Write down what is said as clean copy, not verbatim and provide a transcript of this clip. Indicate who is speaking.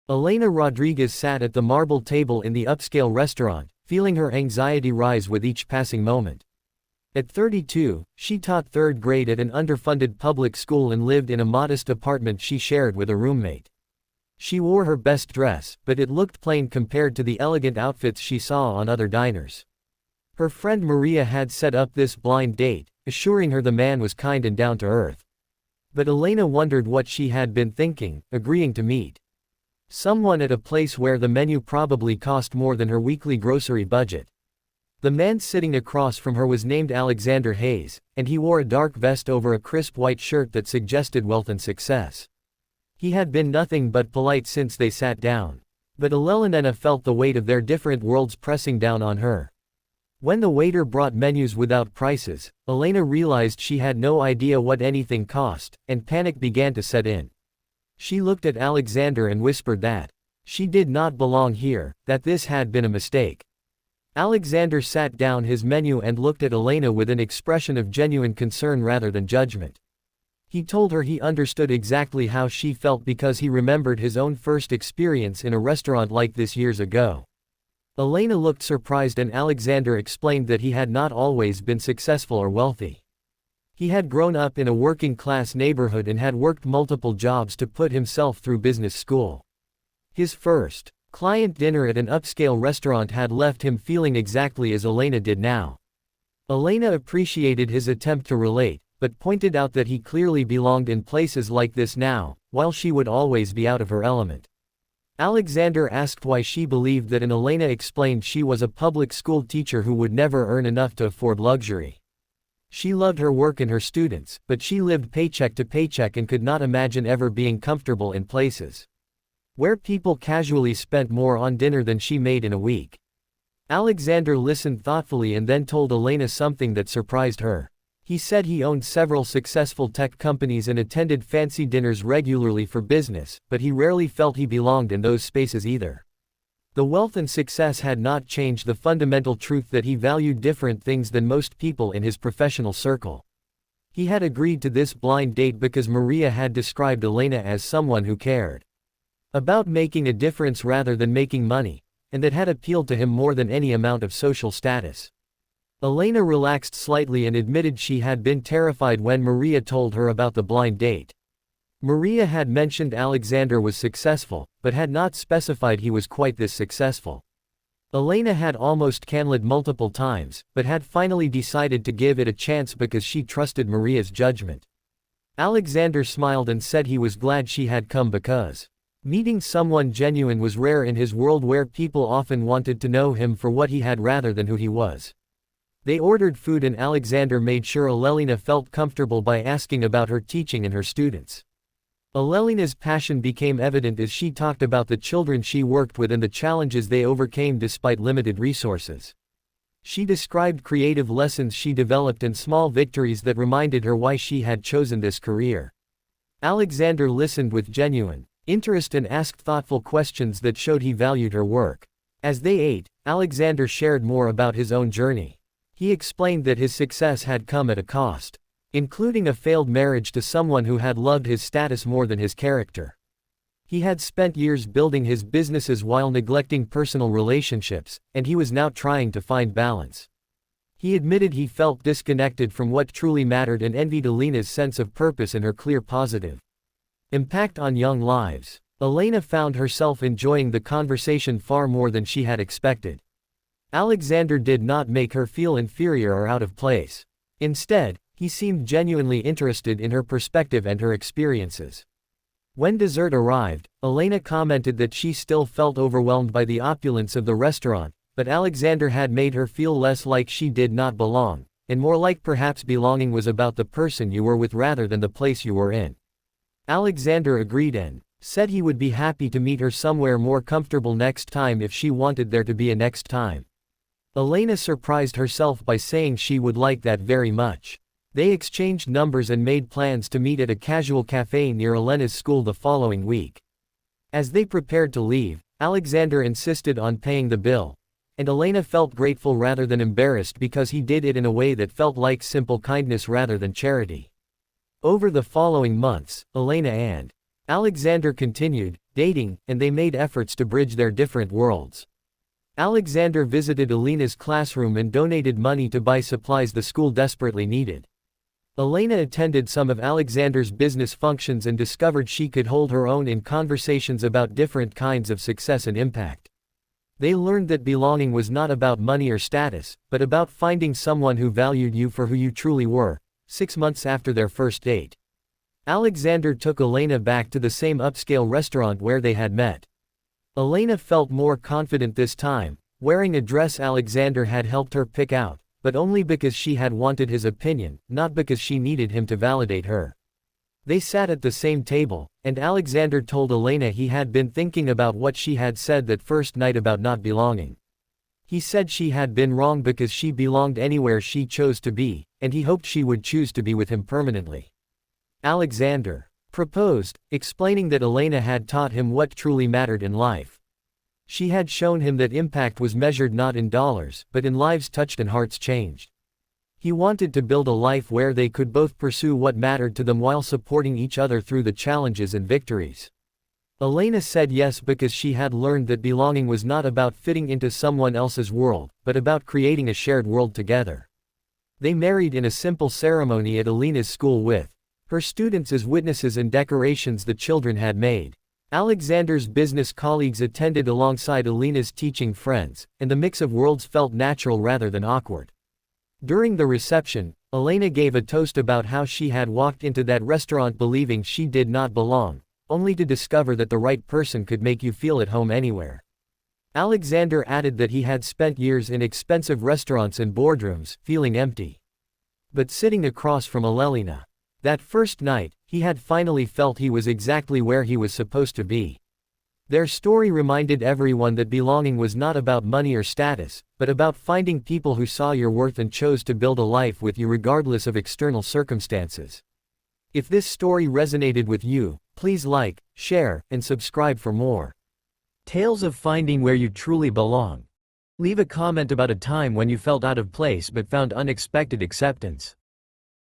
Speaker 1: Elena Rodriguez sat at the marble table in the upscale restaurant, feeling her anxiety rise with each passing moment. At 32, she taught third grade at an underfunded public school and lived in a modest apartment she shared with a roommate. She wore her best dress, but it looked plain compared to the elegant outfits she saw on other diners. Her friend Maria had set up this blind date, assuring her the man was kind and down to earth. But Elena wondered what she had been thinking, agreeing to meet someone at a place where the menu probably cost more than her weekly grocery budget. The man sitting across from her was named Alexander Hayes, and he wore a dark vest over a crisp white shirt that suggested wealth and success. He had been nothing but polite since they sat down. But Elena felt the weight of their different worlds pressing down on her. When the waiter brought menus without prices, Elena realized she had no idea what anything cost, and panic began to set in. She looked at Alexander and whispered that she did not belong here, that this had been a mistake. Alexander sat down his menu and looked at Elena with an expression of genuine concern rather than judgment. He told her he understood exactly how she felt because he remembered his own first experience in a restaurant like this years ago. Elena looked surprised and Alexander explained that he had not always been successful or wealthy. He had grown up in a working-class neighborhood and had worked multiple jobs to put himself through business school. His first client dinner at an upscale restaurant had left him feeling exactly as Elena did now. Elena appreciated his attempt to relate, but pointed out that he clearly belonged in places like this now, while she would always be out of her element. Alexander asked why she believed that, and Elena explained she was a public school teacher who would never earn enough to afford luxury. She loved her work and her students, but she lived paycheck to paycheck and could not imagine ever being comfortable in places where people casually spent more on dinner than she made in a week. Alexander listened thoughtfully and then told Elena something that surprised her. He said he owned several successful tech companies and attended fancy dinners regularly for business, but he rarely felt he belonged in those spaces either. The wealth and success had not changed the fundamental truth that he valued different things than most people in his professional circle. He had agreed to this blind date because Maria had described Elena as someone who cared about making a difference rather than making money, and that had appealed to him more than any amount of social status. Elena relaxed slightly and admitted she had been terrified when Maria told her about the blind date. Maria had mentioned Alexander was successful, but had not specified he was quite this successful. Elena had almost canned multiple times, but had finally decided to give it a chance because she trusted Maria's judgment. Alexander smiled and said he was glad she had come because meeting someone genuine was rare in his world where people often wanted to know him for what he had rather than who he was. They ordered food and Alexander made sure Elena felt comfortable by asking about her teaching and her students. Elena's passion became evident as she talked about the children she worked with and the challenges they overcame despite limited resources. She described creative lessons she developed and small victories that reminded her why she had chosen this career. Alexander listened with genuine interest and asked thoughtful questions that showed he valued her work. As they ate, Alexander shared more about his own journey. He explained that his success had come at a cost, including a failed marriage to someone who had loved his status more than his character. He had spent years building his businesses while neglecting personal relationships, and he was now trying to find balance. He admitted he felt disconnected from what truly mattered and envied Elena's sense of purpose and her clear positive impact on young lives. Elena found herself enjoying the conversation far more than she had expected. Alexander did not make her feel inferior or out of place. Instead, he seemed genuinely interested in her perspective and her experiences. When dessert arrived, Elena commented that she still felt overwhelmed by the opulence of the restaurant, but Alexander had made her feel less like she did not belong, and more like perhaps belonging was about the person you were with rather than the place you were in. Alexander agreed and said he would be happy to meet her somewhere more comfortable next time if she wanted there to be a next time. Elena surprised herself by saying she would like that very much. They exchanged numbers and made plans to meet at a casual cafe near Elena's school the following week. As they prepared to leave, Alexander insisted on paying the bill, and Elena felt grateful rather than embarrassed because he did it in a way that felt like simple kindness rather than charity. Over the following months, Elena and Alexander continued, dating, and they made efforts to bridge their different worlds. Alexander visited Elena's classroom and donated money to buy supplies the school desperately needed. Elena attended some of Alexander's business functions and discovered she could hold her own in conversations about different kinds of success and impact. They learned that belonging was not about money or status, but about finding someone who valued you for who you truly were. 6 months after their first date, Alexander took Elena back to the same upscale restaurant where they had met. Elena felt more confident this time, wearing a dress Alexander had helped her pick out, but only because she had wanted his opinion, not because she needed him to validate her. They sat at the same table, and Alexander told Elena he had been thinking about what she had said that first night about not belonging. He said she had been wrong because she belonged anywhere she chose to be, and he hoped she would choose to be with him permanently. Alexander proposed, explaining that Elena had taught him what truly mattered in life. She had shown him that impact was measured not in dollars, but in lives touched and hearts changed. He wanted to build a life where they could both pursue what mattered to them while supporting each other through the challenges and victories. Elena said yes because she had learned that belonging was not about fitting into someone else's world, but about creating a shared world together. They married in a simple ceremony at Elena's school with her students as witnesses and decorations the children had made. Alexander's business colleagues attended alongside Elena's teaching friends, and the mix of worlds felt natural rather than awkward. During the reception, Elena gave a toast about how she had walked into that restaurant believing she did not belong, only to discover that the right person could make you feel at home anywhere. Alexander added that he had spent years in expensive restaurants and boardrooms, feeling empty. But sitting across from Elena, that first night, he had finally felt he was exactly where he was supposed to be. Their story reminded everyone that belonging was not about money or status, but about finding people who saw your worth and chose to build a life with you regardless of external circumstances. If this story resonated with you, please like, share, and subscribe for more tales of finding where you truly belong. Leave a comment about a time when you felt out of place but found unexpected acceptance.